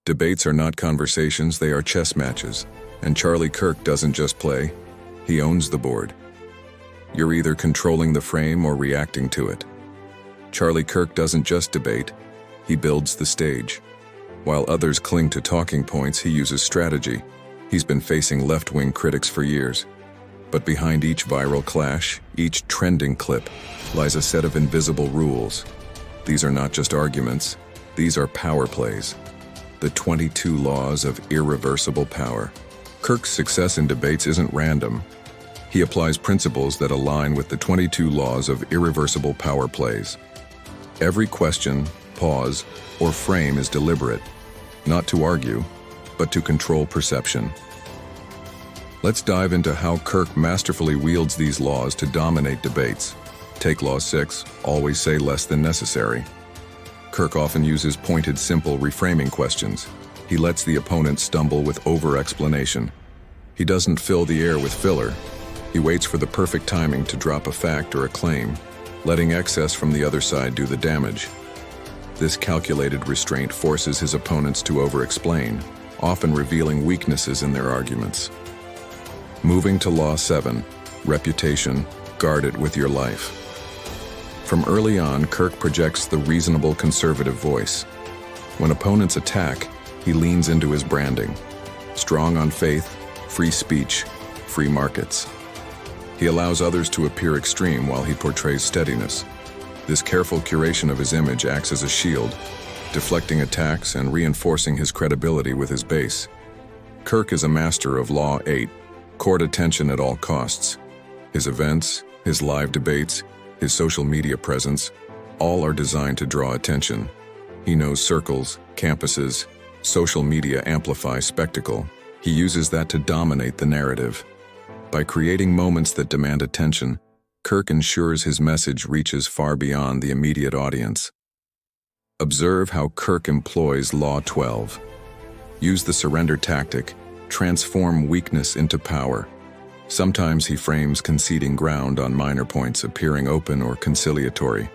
Debates are not conversations, they are chess matches. And Charlie Kirk doesn't just play, he owns the board. You're either controlling the frame or reacting to it. Charlie Kirk doesn't just debate, he builds the stage. While others cling to talking points, he uses strategy. He's been facing left-wing critics for years. But behind each viral clash, each trending clip, lies a set of invisible rules. These are not just arguments, these are power plays. The 22 laws of irreversible power. Kirk's success in debates isn't random. He applies principles that align with the 22 laws of irreversible power plays. Every question, pause, or frame is deliberate, not to argue, but to control perception. Let's dive into how Kirk masterfully wields these laws to dominate debates. Take Law 6, always say less than necessary. Kirk often uses pointed, simple reframing questions. He lets the opponent stumble with over-explanation. He doesn't fill the air with filler. He waits for the perfect timing to drop a fact or a claim, letting excess from the other side do the damage. This calculated restraint forces his opponents to over-explain, often revealing weaknesses in their arguments. Moving to Law 7, reputation, guard it with your life. From early on, Kirk projects the reasonable conservative voice. When opponents attack, he leans into his branding. Strong on faith, free speech, free markets. He allows others to appear extreme while he portrays steadiness. This careful curation of his image acts as a shield, deflecting attacks and reinforcing his credibility with his base. Kirk is a master of Law 8, court attention at all costs. His events, his live debates, his social media presence, all are designed to draw attention. He knows circles, campuses, social media amplify spectacle. He uses that to dominate the narrative. By creating moments that demand attention, Kirk ensures his message reaches far beyond the immediate audience. Observe how Kirk employs Law 12. Use the surrender tactic, transform weakness into power. Sometimes he frames conceding ground on minor points, appearing open or conciliatory,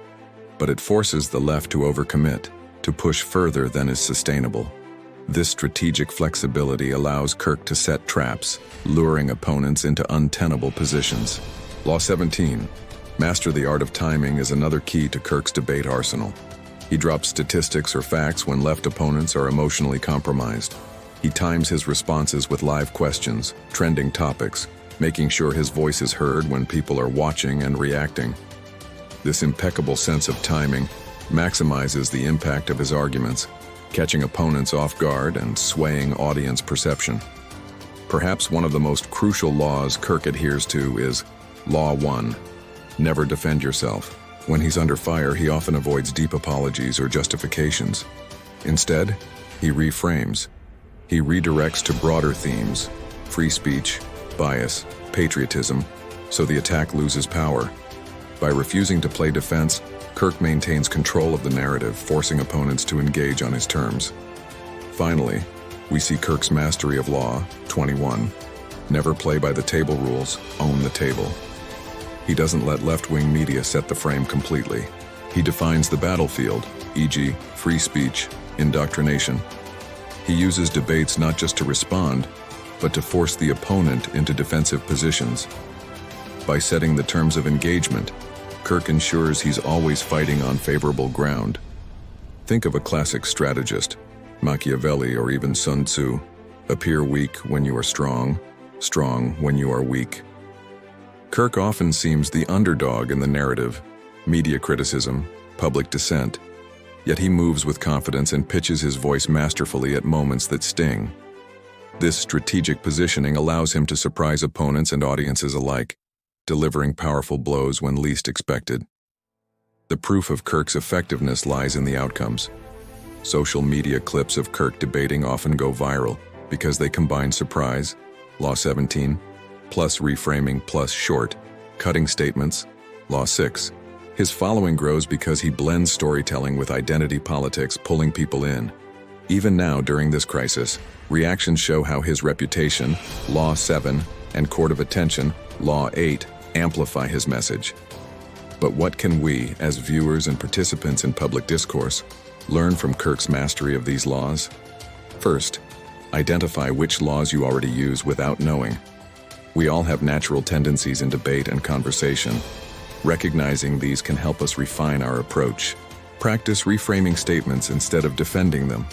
but it forces the left to overcommit, to push further than is sustainable. This strategic flexibility allows Kirk to set traps, luring opponents into untenable positions. Law 17. Master the art of timing is another key to Kirk's debate arsenal. He drops statistics or facts when left opponents are emotionally compromised. He times his responses with live questions, trending topics, making sure his voice is heard when people are watching and reacting. This impeccable sense of timing maximizes the impact of his arguments, catching opponents off guard and swaying audience perception. Perhaps one of the most crucial laws Kirk adheres to is Law 1, never defend yourself. When he's under fire, he often avoids deep apologies or justifications. Instead, he reframes. He redirects to broader themes, free speech, bias, patriotism, so the attack loses power. By refusing to play defense, Kirk maintains control of the narrative, forcing opponents to engage on his terms. Finally, we see Kirk's mastery of Law 21. Never play by the table rules, own the table. He doesn't let left-wing media set the frame completely. He defines the battlefield, e.g., free speech, indoctrination. He uses debates not just to respond, but to force the opponent into defensive positions. By setting the terms of engagement, Kirk ensures he's always fighting on favorable ground. Think of a classic strategist, Machiavelli or even Sun Tzu. Appear weak when you are strong, strong when you are weak. Kirk often seems the underdog in the narrative, media criticism, public dissent, yet he moves with confidence and pitches his voice masterfully at moments that sting. This strategic positioning allows him to surprise opponents and audiences alike, delivering powerful blows when least expected. The proof of Kirk's effectiveness lies in the outcomes. Social media clips of Kirk debating often go viral because they combine surprise, Law 17, plus reframing plus short, cutting statements, Law 6. His following grows because he blends storytelling with identity politics, pulling people in. Even now, during this crisis, reactions show how his reputation, Law 7, and court of attention, Law 8, amplify his message. But what can we, as viewers and participants in public discourse, learn from Kirk's mastery of these laws? First, identify which laws you already use without knowing. We all have natural tendencies in debate and conversation. Recognizing these can help us refine our approach. Practice reframing statements instead of defending them.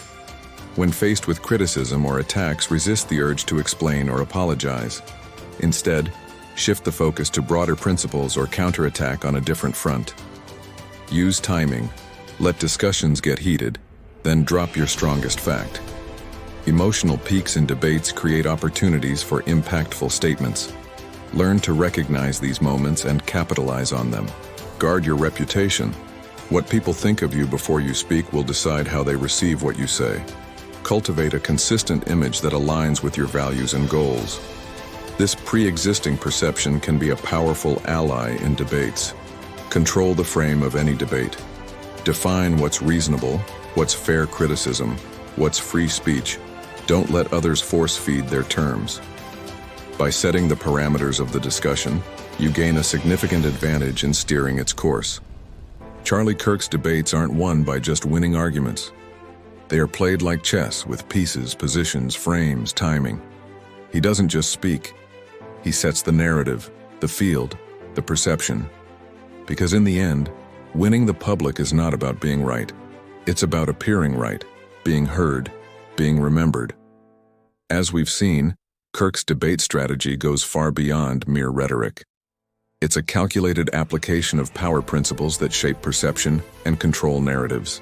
When faced with criticism or attacks, resist the urge to explain or apologize. Instead, shift the focus to broader principles or counterattack on a different front. Use timing. Let discussions get heated, then drop your strongest fact. Emotional peaks in debates create opportunities for impactful statements. Learn to recognize these moments and capitalize on them. Guard your reputation. What people think of you before you speak will decide how they receive what you say. Cultivate a consistent image that aligns with your values and goals. This pre-existing perception can be a powerful ally in debates. Control the frame of any debate. Define what's reasonable, what's fair criticism, what's free speech. Don't let others force-feed their terms. By setting the parameters of the discussion, you gain a significant advantage in steering its course. Charlie Kirk's debates aren't won by just winning arguments. They are played like chess with pieces, positions, frames, timing. He doesn't just speak. He sets the narrative, the field, the perception. Because in the end, winning the public is not about being right. It's about appearing right, being heard, being remembered. As we've seen, Kirk's debate strategy goes far beyond mere rhetoric. It's a calculated application of power principles that shape perception and control narratives.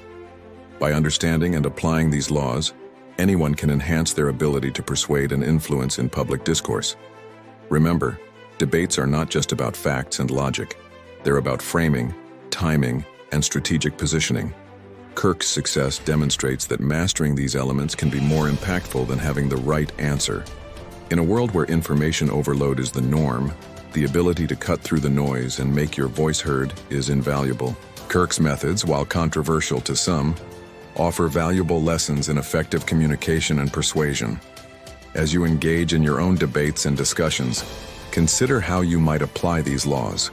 By understanding and applying these laws, anyone can enhance their ability to persuade and influence in public discourse. Remember, debates are not just about facts and logic. They're about framing, timing, and strategic positioning. Kirk's success demonstrates that mastering these elements can be more impactful than having the right answer. In a world where information overload is the norm, the ability to cut through the noise and make your voice heard is invaluable. Kirk's methods, while controversial to some, offer valuable lessons in effective communication and persuasion. As you engage in your own debates and discussions, consider how you might apply these laws.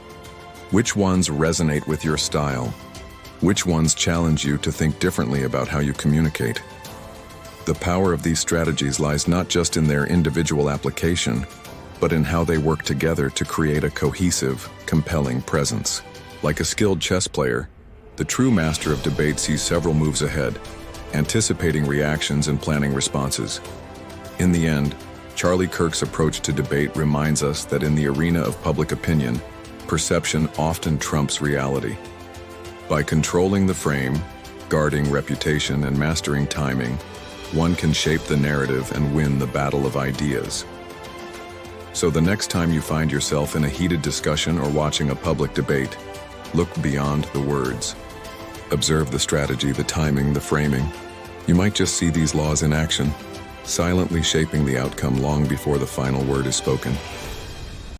Which ones resonate with your style? Which ones challenge you to think differently about how you communicate? The power of these strategies lies not just in their individual application, but in how they work together to create a cohesive, compelling presence. Like a skilled chess player, the true master of debate sees several moves ahead, anticipating reactions and planning responses. In the end, Charlie Kirk's approach to debate reminds us that in the arena of public opinion, perception often trumps reality. By controlling the frame, guarding reputation, and mastering timing, one can shape the narrative and win the battle of ideas. So the next time you find yourself in a heated discussion or watching a public debate, look beyond the words. Observe the strategy, the timing, the framing. You might just see these laws in action, silently shaping the outcome long before the final word is spoken.